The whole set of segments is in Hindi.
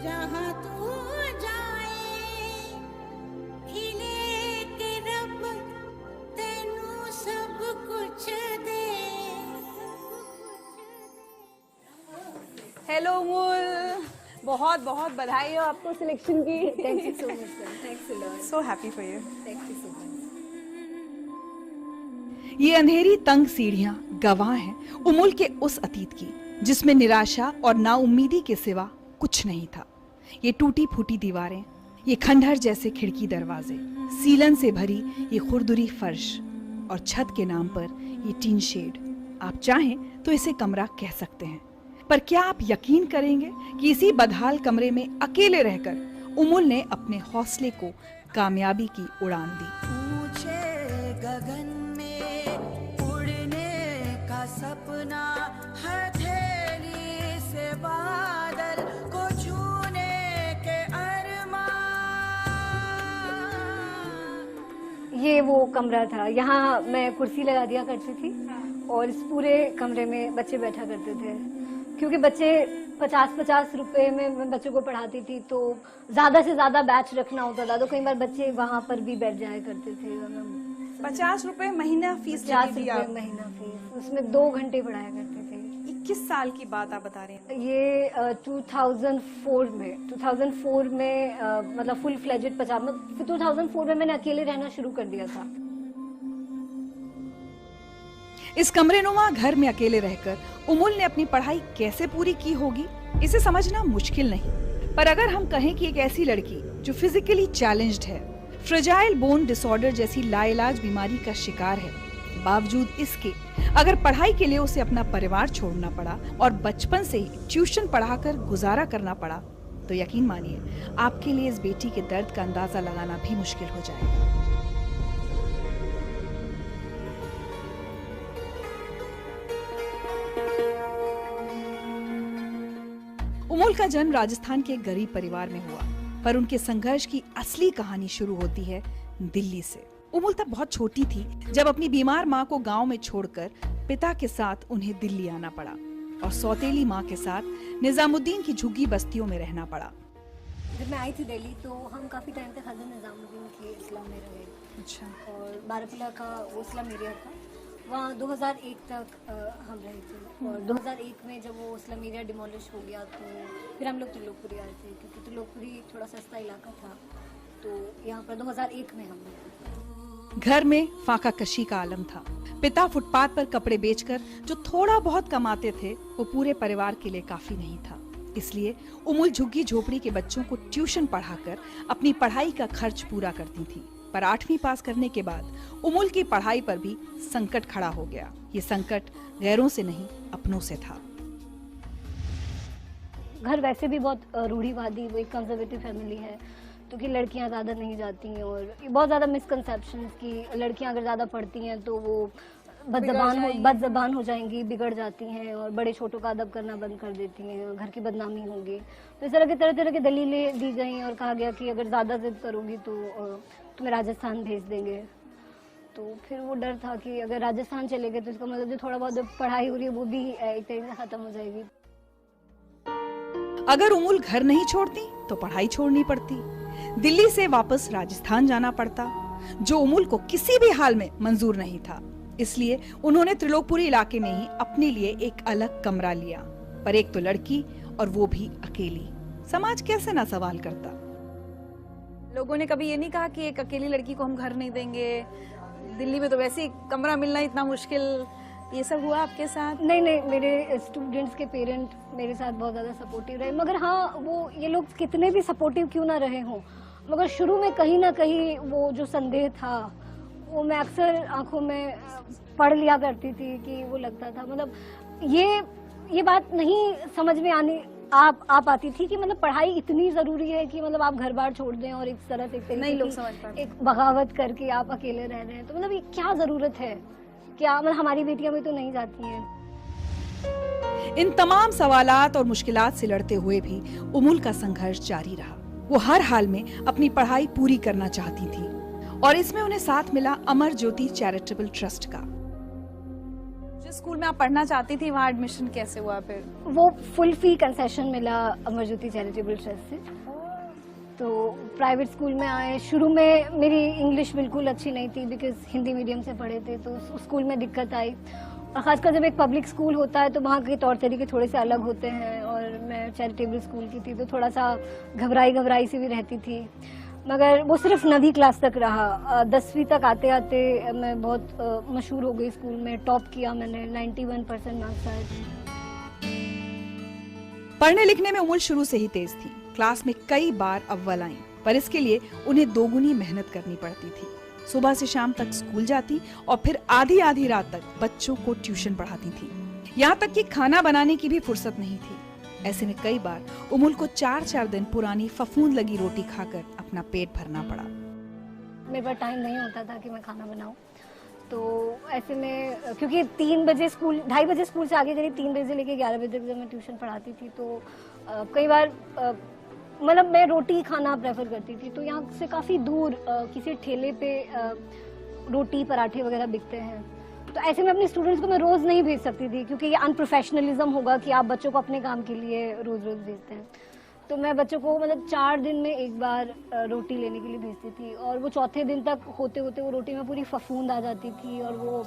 जहाँ तू जाए खिले के रब तेनू सब कुछ दे। हेलो अमूल, बहुत बहुत बधाई हो आपको सिलेक्शन की। Thank you so much sir, thanks a lot, so happy for you. Thank you so much. ये अंधेरी तंग सीढ़ियां गवाह हैं उमुल के उस अतीत की जिसमें निराशा और नाउम्मीदी के सिवा कुछ नहीं था। ये टूटी फूटी दीवारें, ये खंडहर जैसे खिड़की दरवाजे, सीलन से भरी ये खुरदुरी फर्श और छत के नाम पर ये टीन शेड। आप चाहें तो इसे कमरा कह सकते हैं, पर क्या आप यकीन करेंगे कि इसी बदहाल कमरे में अकेले रहकर उमुल ने अपने हौसले को कामयाबी की उड़ान दी। ऊंचे गगन में उड़ने का सपना, हथेली से बादल को छूने के अरमान। ये वो कमरा था, यहाँ मैं कुर्सी लगा दिया करती थी और इस पूरे कमरे में बच्चे बैठा करते थे, क्योंकि बच्चे 50-50 रुपए में मैं बच्चों को पढ़ाती थी, तो ज्यादा से ज्यादा बैच रखना होता था, तो कई बार बच्चे वहाँ पर भी बैठ जाया करते थे। 50 रुपए महीना फीस 50 लेती थी आप? रुपए महीना फीस, उसमें 2 घंटे पढ़ाया करते थे। 21 साल की बात आप बता रहे हैं? ये 2004 में मतलब फुल फ्लेजेड 2004 में मैंने अकेले रहना शुरू कर दिया था। इस कमरेनुमा घर में अकेले रहकर उमुल ने अपनी पढ़ाई कैसे पूरी की होगी, इसे समझना मुश्किल नहीं। पर अगर हम कहें कि एक ऐसी लड़की जो फिजिकली चैलेंज्ड है, फ्रेजाइल बोन डिसऑर्डर जैसी लाइलाज बीमारी का शिकार है, बावजूद इसके अगर पढ़ाई के लिए उसे अपना परिवार छोड़ना पड़ा और बचपन से ही ट्यूशन पढ़ाकर गुजारा करना पड़ा, तो यकीन मानिए आपके लिए इस बेटी के दर्द का अंदाजा लगाना भी मुश्किल हो जाएगा। उमुल का जन्म राजस्थान के एक गरीब परिवार में हुआ, पर उनके संघर्ष की असली कहानी शुरू होती है दिल्ली से। उमुल तब बहुत छोटी थी जब अपनी बीमार माँ को गांव में छोड़कर पिता के साथ उन्हें दिल्ली आना पड़ा और सौतेली माँ के साथ निजामुद्दीन की झुग्गी बस्तियों में रहना पड़ा। जब मैं आई थी दिल्ली तो हम काफी टाइम तक हजरत निजामुद्दीन के इस्लाम में रहे। अच्छा। और बारापुला का वो इस्लाम एरिया था, वहाँ 2001 तक हम रहे थे। और 2001 में जब वो इस्लाम एरिया डिमोलिश हो गया तो फिर हम लोग त्रिलोकपुरी आए थे, क्योंकि त्रिलोकपुरी थोड़ा सस्ता इलाका था, तो यहाँ पर 2001 में हम रहे। घर में फाका कशी का आलम था। पिता फुटपाथ पर कपड़े बेचकर जो थोड़ा बहुत कमाते थे वो पूरे परिवार के लिए काफी नहीं था, इसलिए उमुल झुग्गी झोपड़ी के बच्चों को ट्यूशन पढ़ाकर अपनी पढ़ाई का खर्च पूरा करती थी। पर 8वीं पास करने के बाद उमुल की पढ़ाई पर भी संकट खड़ा हो गया। ये संकट गैरों से नहीं अपनों से था। घर वैसे भी बहुत रूढ़िवादी, वो एक कंजर्वेटिव फैमिली है, तो कि लड़कियां ज़्यादा नहीं जाती हैं, और बहुत ज़्यादा मिसकंसेप्शन कि लड़कियां अगर ज़्यादा पढ़ती हैं तो वो बदज़बान हो जाएंगी, बिगड़ जाती हैं और बड़े छोटों का अदब करना बंद कर देती हैं, घर की बदनामी होगी। तो इस तरह के तरह तरह की दलीलें दी गई और कहा गया कि अगर ज़्यादा जिद करोगी तो तुम्हें राजस्थान भेज देंगे। तो फिर वो डर था कि अगर राजस्थान चले गए तो इसका मतलब जो थोड़ा बहुत पढ़ाई हो रही है वो भी एक तरीके से खत्म हो जाएगी। अगर उमुल घर नहीं छोड़ती तो पढ़ाई छोड़नी पड़ती, दिल्ली से वापस राजस्थान जाना पड़ता, जो उमुल को किसी भी हाल में मंजूर नहीं था। इसलिए उन्होंने त्रिलोकपुरी इलाके में ही अपने लिए एक अलग कमरा लिया, पर एक तो लड़की और वो भी अकेली। समाज कैसे ना सवाल करता। लोगों ने कभी ये नहीं कहा कि एक अकेली लड़की को हम घर नहीं देंगे, दिल्ली में तो वैसे ही कमरा मिलना इतना मुश्किल, ये सब हुआ आपके साथ? नहीं, मेरे स्टूडेंट्स के पेरेंट मेरे साथ बहुत ज़्यादा सपोर्टिव रहे, मगर हाँ वो ये लोग कितने भी सपोर्टिव क्यों ना रहे हों, मगर शुरू में कहीं ना कहीं वो जो संदेह था वो मैं अक्सर आंखों में पढ़ लिया करती थी कि वो लगता था, मतलब ये बात नहीं समझ में आ पाती थी कि मतलब पढ़ाई इतनी जरूरी है कि मतलब आप घर बार छोड़ दें और एक तरह से नहीं लोग समझ पाते, एक बगावत करके आप अकेले रह रहे हैं, तो मतलब ये क्या जरूरत है, क्या मतलब हमारी बेटियां भी तो नहीं जाती हैं। इन तमाम सवालात और मुश्किलात से लड़ते हुए भी उमुल का संघर्ष जारी रहा। वो हर हाल में अपनी पढ़ाई पूरी करना चाहती थी और इसमें उन्हें साथ मिला अमर ज्योति चैरिटेबल ट्रस्ट का। जिस स्कूल में आप पढ़ना चाहती थी वहाँ एडमिशन कैसे हुआ फिर? वो फुल फी कंसेशन मिला अमरज्योति चैरिटेबल ट्रस्ट से। तो प्राइवेट स्कूल में आए। शुरू में मेरी इंग्लिश बिल्कुल अच्छी नहीं थी बिकॉज हिंदी मीडियम से पढ़े थे, तो उस स्कूल में दिक्कत आई। और ख़ासकर जब एक पब्लिक स्कूल होता है तो वहाँ के तौर तरीके थोड़े से अलग होते हैं, और मैं चैरिटेबल स्कूल की थी तो थोड़ा सा घबराई सी भी रहती थी। मगर वो सिर्फ 9वीं क्लास तक रहा। 10वीं तक आते आते मैं बहुत मशहूर हो गई स्कूल में। टॉप किया मैंने, 91% मार्क्स आए थे। पढ़ने लिखने में उमुल शुरू से ही तेज थी। क्लास में कई बार अव्वल आई, पर इसके लिए उन्हें दोगुनी मेहनत करनी पड़ती थी। सुबह से शाम तक स्कूल जाती और फिर आधी रात तक बच्चों को ट्यूशन पढ़ाती थी। यहाँ तक कि खाना बनाने की भी फुर्सत नहीं थी। ऐसे में कई बार उमुल को 4-4 दिन पुरानी फफूंद लगी रोटी खाकर अपना पेट भरना पड़ा। मेरे पास टाइम नहीं होता था कि मैं खाना बनाऊं, तो ऐसे में क्योंकि 3 बजे स्कूल, 2:30 बजे स्कूल से आगे करीब 3 बजे से लेकर 11 बजे तक जब मैं ट्यूशन पढ़ाती थी, तो कई बार मतलब मैं रोटी खाना प्रेफर करती थी। तो यहाँ से काफ़ी दूर किसी ठेले पे रोटी पराठे वगैरह बिकते हैं, तो ऐसे में अपने स्टूडेंट्स को मैं रोज़ नहीं भेज सकती थी, क्योंकि ये अनप्रोफेशनलिज्म होगा कि आप बच्चों को अपने काम के लिए रोज़ भेजते हैं। तो मैं बच्चों को मतलब 4 दिन में एक बार रोटी लेने के लिए भेजती थी, और वो चौथे दिन तक होते होते वो रोटी में पूरी फफूंद आ जाती थी, और वो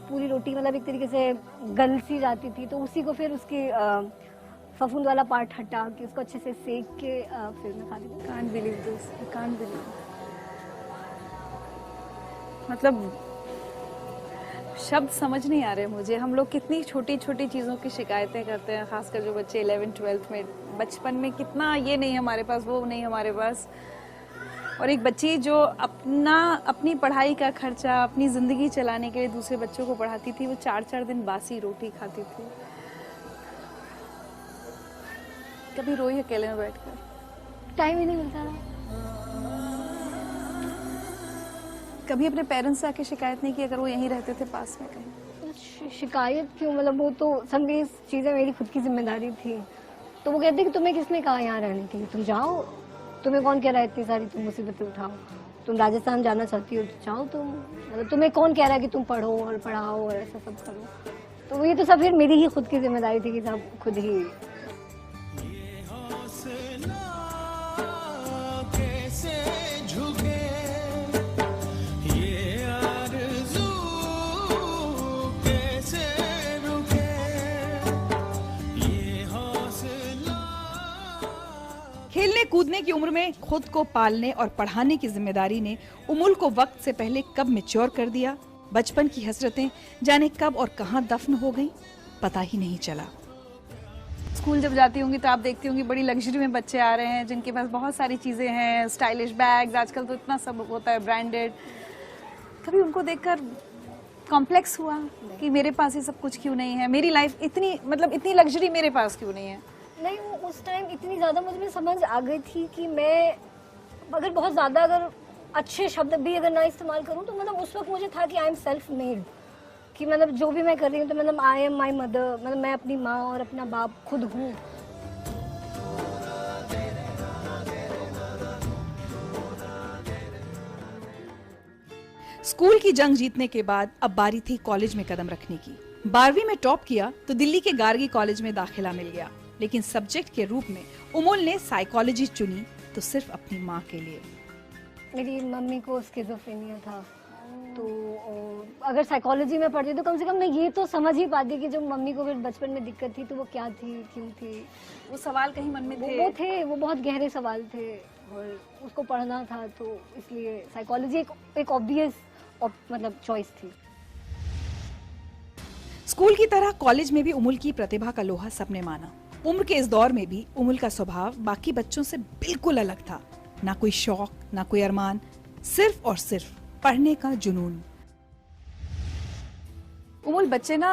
पूरी रोटी मतलब एक तरीके से गल सी जाती थी। तो उसी को फिर उसकी फफूंद वाला पार्ट हटा के उसको अच्छे से सेक के फिर मैं खाती थी। Can't believe this, can't believe. मतलब शब्द समझ नहीं आ रहे मुझे। हम लोग कितनी छोटी छोटी चीज़ों की शिकायतें करते हैं, खासकर जो बच्चे 11th-12th में, बचपन में कितना ये नहीं हमारे पास, वो नहीं हमारे पास। और एक बच्ची जो अपनी पढ़ाई का खर्चा, अपनी ज़िंदगी चलाने के लिए दूसरे बच्चों को पढ़ाती थी, वो 4-4 दिन बासी रोटी खाती थी। कभी रोई अकेले में बैठकर? टाइम ही नहीं मिलता था। कभी अपने पेरेंट्स से आके शिकायत नहीं की अगर वो यहीं रहते थे पास में कहीं? शिकायत क्यों, मतलब वो तो सब ये चीज़ें मेरी खुद की जिम्मेदारी थी। तो वो कहते कि तुम्हें किसने कहा यहाँ रहने के लिए, तुम जाओ, तुम्हें कौन कह रहा है इतनी सारी तुम मुसीबतें उठाओ, तुम राजस्थान जाना चाहती हो तो जाओ तुम, मतलब तुम्हें कौन कह रहा है कि तुम पढ़ो और पढ़ाओ और ऐसा सब करो। तो ये तो सब फिर मेरी ही खुद की जिम्मेदारी थी कि सब खुद ही। खेलने कूदने की उम्र में खुद को पालने और पढ़ाने की जिम्मेदारी ने उमुल को वक्त से पहले कब मैच्योर कर दिया। बचपन की हसरतें जाने कब और कहां दफन हो गईं, पता ही नहीं चला। स्कूल जब जाती होंगी तो आप देखती होंगी बड़ी लग्जरी में बच्चे आ रहे हैं जिनके पास बहुत सारी चीज़ें हैं, स्टाइलिश बैग्स, आजकल तो इतना सब होता है ब्रांडेड। कभी उनको देखकर कॉम्प्लेक्स हुआ कि मेरे पास ये सब कुछ क्यों नहीं है, मेरी लाइफ इतनी लग्जरी मेरे पास क्यों नहीं है? नहीं, वो उस टाइम इतनी ज़्यादा मुझे समझ आ गई थी कि मैं अगर बहुत ज़्यादा अगर अच्छे शब्द भी अगर ना इस्तेमाल करूं तो मतलब उस वक्त मुझे था कि आई एम सेल्फ मेड, कि मतलब जो भी मैं कर रही हूँ तो मतलब आई एम माई मदर, मतलब मैं अपनी माँ और अपना बाप खुद हूँ। स्कूल की जंग जीतने के बाद अब बारी थी कॉलेज में कदम रखने की। 12वीं में टॉप किया तो दिल्ली के गार्गी कॉलेज में दाखिला मिल गया, लेकिन सब्जेक्ट के रूप में उमुल ने साइकोलॉजी चुनी, तो सिर्फ अपनी माँ के लिए। मेरी मम्मी को स्किज़ोफ्रेनिया था, तो अगर साइकोलॉजी में पढ़ती तो कम से कम मैं ये तो समझ ही पाती कि जो मम्मी को फिर बचपन में दिक्कत थी तो वो क्या थी, क्यों थी। वो सवाल कहीं मन में थे? वो बहुत गहरे सवाल थे और उसको पढ़ना था, तो इसलिए साइकोलॉजी एक ऑब्वियस मतलब चॉइस थी। स्कूल की तरह कॉलेज में भी उमुल की प्रतिभा का लोहा सबने माना। उम्र के इस दौर में भी उमुल का स्वभाव बाकी बच्चों से बिल्कुल अलग था। ना कोई शौक, ना कोई अरमान, सिर्फ और सिर्फ पढ़ने का जुनून। उमुल, बच्चे ना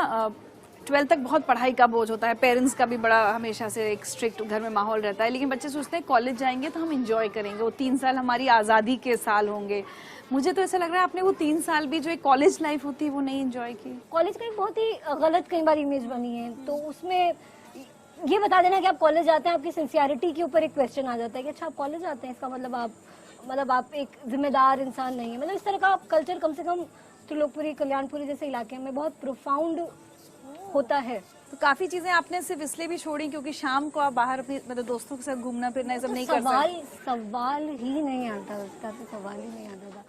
12th तक बहुत पढ़ाई का बोझ होता है, पेरेंट्स का भी बड़ा हमेशा से एक स्ट्रिक्ट घर में माहौल रहता है, लेकिन बच्चे सोचते हैं कॉलेज जाएंगे तो हम एंजॉय करेंगे, वो 3 साल हमारी आज़ादी के साल होंगे। मुझे तो ऐसा लग रहा है आपने वो 3 साल भी जो एक कॉलेज लाइफ होती है वो नहीं एंजॉय की। कॉलेज का एक बहुत ही गलत कई बार इमेज बनी है, तो उसमें ये बता देना कि आप कॉलेज जाते हैं, आपकी सिंसियरिटी के ऊपर एक क्वेश्चन आ जाता है कि अच्छा आप कॉलेज जाते हैं, इसका मतलब आप एक जिम्मेदार इंसान नहीं है। मतलब इस तरह का कल्चर कम से कम त्रिलोकपुरी, कल्याणपुरी जैसे इलाके में बहुत प्रोफाउंड होता है। तो काफी चीजें आपने सिर्फ इसलिए भी छोड़ी क्योंकि शाम को आप बाहर अपने मतलब दोस्तों के साथ घूमना फिरना ये सब नहीं कर सकते? सवाल ही नहीं आता उसका, तो सवाल ही नहीं आता था।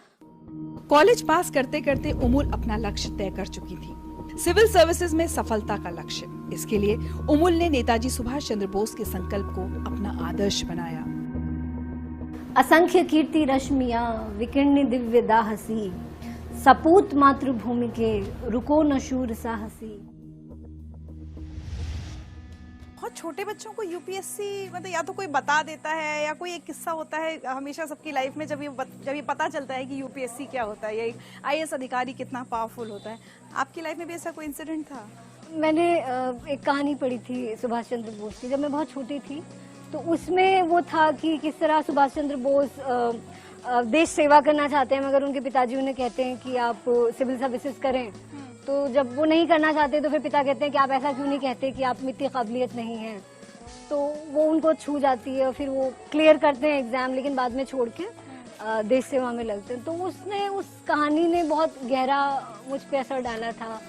कॉलेज पास करते करते उमुल अपना लक्ष्य तय कर चुकी थी, सिविल सर्विसेज में सफलता का लक्ष्य। इसके लिए उमुल ने नेताजी सुभाष चंद्र बोस के संकल्प को अपना आदर्श बनाया। असंख्य कीर्ति रश्मियां विकीर्ण दिव्य दाहसी, सपूत मातृभूमि के रुको न शूर साहसी। बहुत छोटे बच्चों को यूपीएससी मतलब या तो कोई बता देता है या कोई एक किस्सा होता है हमेशा सबकी लाइफ में, जब ये पता चलता है कि यूपीएससी क्या होता है या एक आईएएस अधिकारी कितना पावरफुल होता है। आपकी लाइफ में भी ऐसा कोई इंसिडेंट था? मैंने एक कहानी पढ़ी थी सुभाष चंद्र बोस की, जब मैं बहुत छोटी थी। तो उसमें वो था कि किस तरह सुभाष चंद्र बोस देश सेवा करना चाहते हैं, मगर उनके पिताजी उन्हें कहते हैं कि आप सिविल सर्विसेज करें। तो जब वो नहीं करना चाहते तो फिर पिता कहते हैं कि आप ऐसा क्यों नहीं कहते कि आप में इतनी काबिलियत नहीं है। तो वो उनको छू जाती है और फिर वो क्लियर करते हैं एग्जाम, लेकिन बाद में छोड़ के देश सेवा में लगते हैं। तो उसने उस कहानी ने बहुत गहरा मुझ पे असर डाला था।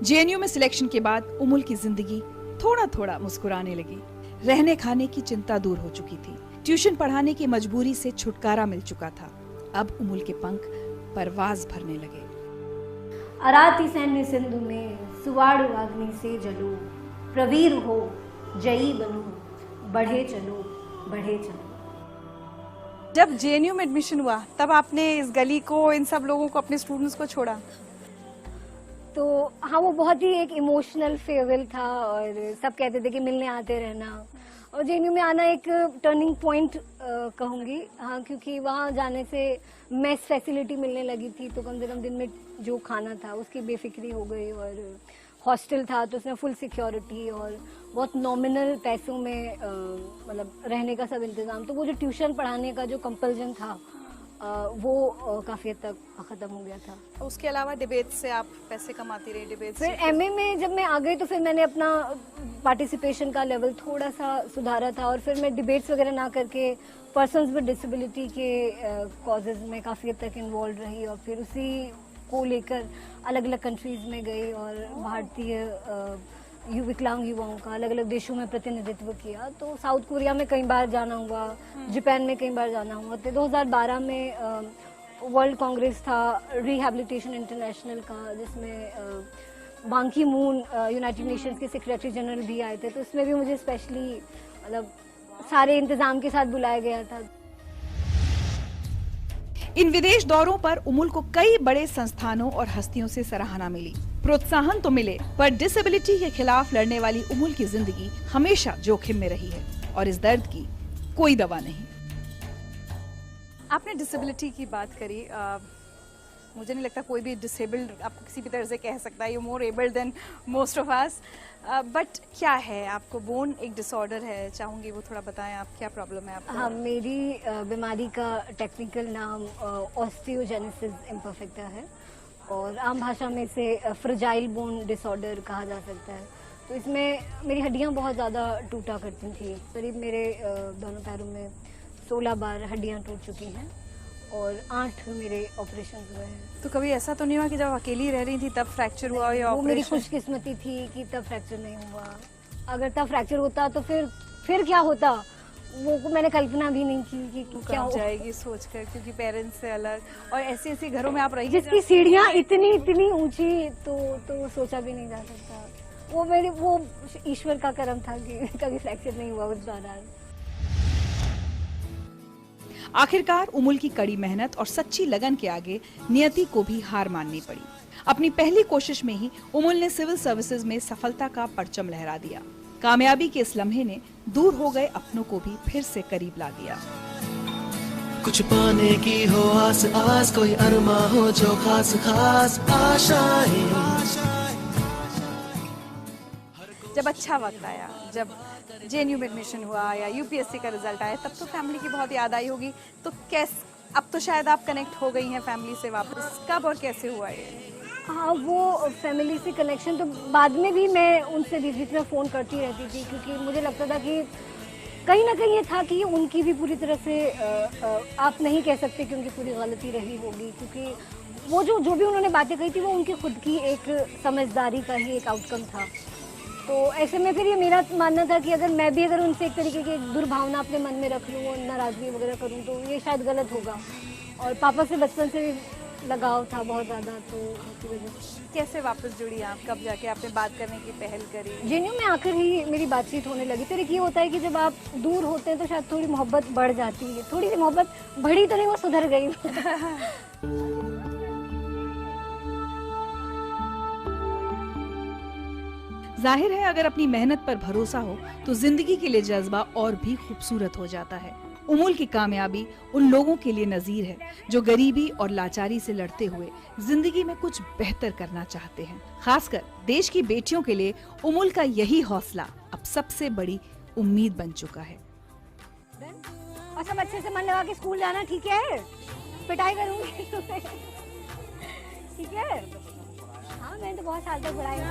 जेएनयू में सिलेक्शन के बाद उमुल की जिंदगी थोड़ा थोड़ा मुस्कुराने लगी। रहने खाने की चिंता दूर हो चुकी थी, ट्यूशन पढ़ाने की मजबूरी से छुटकारा मिल चुका था। अब उमुल के पंख परवाज भरने लगे। अराती सैन्य सिंधु में सुवाड़ अग्नि से जलो, प्रवीर हो जयी बनो, बढ़े चलो बढ़े चलो। जब जेएनयू में एडमिशन हुआ तब आपने इस गली को, इन सब लोगों को, अपने स्टूडेंट्स को छोड़ा? तो हाँ, वो बहुत ही एक इमोशनल फेयरवेल था और सब कहते थे कि मिलने आते रहना। और जेएनयू में आना एक टर्निंग पॉइंट कहूँगी, हाँ, क्योंकि वहाँ जाने से मेस फैसिलिटी मिलने लगी थी। तो कम से कम दिन में जो खाना था उसकी बेफिक्री हो गई, और हॉस्टल था तो उसमें फुल सिक्योरिटी और बहुत नॉमिनल पैसों में मतलब रहने का सब इंतजाम। तो वो जो ट्यूशन पढ़ाने का जो कंपल्जन था वो काफी हद तक खत्म हो गया था। उसके अलावा डिबेट से आप पैसे कमाती रही? डिबेट फिर एमए में जब मैं आ गई तो फिर मैंने अपना पार्टिसिपेशन का लेवल थोड़ा सा सुधारा था, और फिर मैं डिबेट्स वगैरह ना करके पर्सन्स विद डिसेबिलिटी के कॉजेज में काफी हद तक इन्वॉल्व रही, और फिर उसी को लेकर अलग अलग कंट्रीज में गई और भारतीय विकलांग युवाओं का अलग अलग देशों में प्रतिनिधित्व किया। तो साउथ कोरिया में कई बार जाना हुआ, जापान में कई बार जाना हुआ। तो 2012 में वर्ल्ड कांग्रेस था रिहैबिलिटेशन इंटरनेशनल का, जिसमें बान की मून यूनाइटेड नेशंस के सेक्रेटरी जनरल भी आए थे। तो उसमें भी मुझे स्पेशली मतलब सारे इंतजाम के साथ बुलाया गया था। इन विदेश दौरों पर उमुल को कई बड़े संस्थानों और हस्तियों से सराहना मिली, प्रोत्साहन तो मिले, पर डिसेबिलिटी के खिलाफ लड़ने वाली उमुल की जिंदगी हमेशा जोखिम में रही है और इस दर्द की कोई दवा नहीं। आपने डिसेबिलिटी की बात करी, मुझे नहीं लगता कोई भी डिसेबल्ड आपको किसी भी तरह से कह सकता है you more abled than most of us, but क्या है आपको? बोन एक डिसऑर्डर है, चाहूंगी वो थोड़ा बताएं आप, क्या प्रॉब्लम है आपको? हाँ, मेरी बीमारी का टेक्निकल नाम ऑस्टियोजेनेसिस इम्परफेक्टा है, और आम भाषा में इसे फ्रेजाइल बोन डिसऑर्डर कहा जा सकता है। तो इसमें मेरी हड्डियाँ बहुत ज़्यादा टूटा करती थी। करीब मेरे दोनों पैरों में 16 बार हड्डियाँ टूट चुकी हैं और 8 मेरे ऑपरेशन हुए हैं। तो कभी ऐसा तो नहीं हुआ कि जब अकेली रह रही थी तब फ्रैक्चर हुआ या वो मेरी खुशकिस्मती थी कि तब फ्रैक्चर नहीं हुआ। अगर तब फ्रैक्चर होता तो फिर क्या होता, वो मैंने कल्पना भी नहीं की कि क्या हो जाएगी सोचकर, क्योंकि पेरेंट्स से अलग और ऐसे घरों में आप रही, जिसकी सीढ़ियाँ इतनी ऊंची, तो सोचा भी नहीं जा सकता। वो ईश्वर का करम था कि कभी फ्रैक्चर नहीं हुआ उस दौरान। आखिरकार उमुल की कड़ी मेहनत और सच्ची लगन के आगे नियति को भी हार माननी पड़ी। अपनी पहली कोशिश में ही उमुल ने सिविल सर्विसेज में सफलता का परचम लहरा दिया। कामयाबी के इस लम्हे ने दूर हो गए अपनों को भी फिर से करीब ला दिया। कुछ पाने की हो आस आस, कोई अरमा हो जो खास खास आशाएं। जब अच्छा वक्त आया, जब जेएनयू में एडमिशन हुआ या यूपीएससी का रिजल्ट आया, तब तो फैमिली की बहुत याद आई होगी। तो अब तो शायद आप कनेक्ट हो गई हैं फैमिली से वापस, कब और कैसे हुआ ये? हाँ, वो फैमिली से कनेक्शन तो बाद में भी मैं उनसे बीच बीच में फ़ोन करती रहती थी, क्योंकि मुझे लगता था कि कहीं ना कहीं ये था कि उनकी भी पूरी तरह से आप नहीं कह सकते कि उनकी पूरी गलती रही होगी, क्योंकि वो जो भी उन्होंने बातें कही थी वो उनकी खुद की एक समझदारी का ही एक आउटकम था। तो ऐसे में फिर ये मेरा मानना था कि अगर उनसे एक तरीके की दुर्भावना अपने मन में रख लूँ और नाराज़गी वगैरह करूँ तो ये शायद गलत होगा। और पापा से बचपन से लगाव था बहुत ज़्यादा, तो उसकी वजह से। कैसे वापस जुड़ी आप, कब जाके आपने बात करने की पहल करी? जेन्यू में आकर ही मेरी बातचीत होने लगी। फिर एक ये होता है कि जब आप दूर होते हैं तो शायद थोड़ी मोहब्बत बढ़ जाती है, थोड़ी सी मोहब्बत बढ़ी तो नहीं, वो सुधर गई। जाहिर है अगर अपनी मेहनत पर भरोसा हो तो जिंदगी के लिए जज्बा और भी खूबसूरत हो जाता है। उमुल की कामयाबी उन लोगों के लिए नजीर है जो गरीबी और लाचारी से लड़ते हुए जिंदगी में कुछ बेहतर करना चाहते हैं। खासकर देश की बेटियों के लिए उमुल का यही हौसला अब सबसे बड़ी उम्मीद बन चुका है। और सब अच्छे से मन लगा के स्कूल जाना, ठीक है? पिटाई करूंगी तुम्हें, ठीक है? हाँ, मैंने तो बहुत साल तक पढ़ाई की।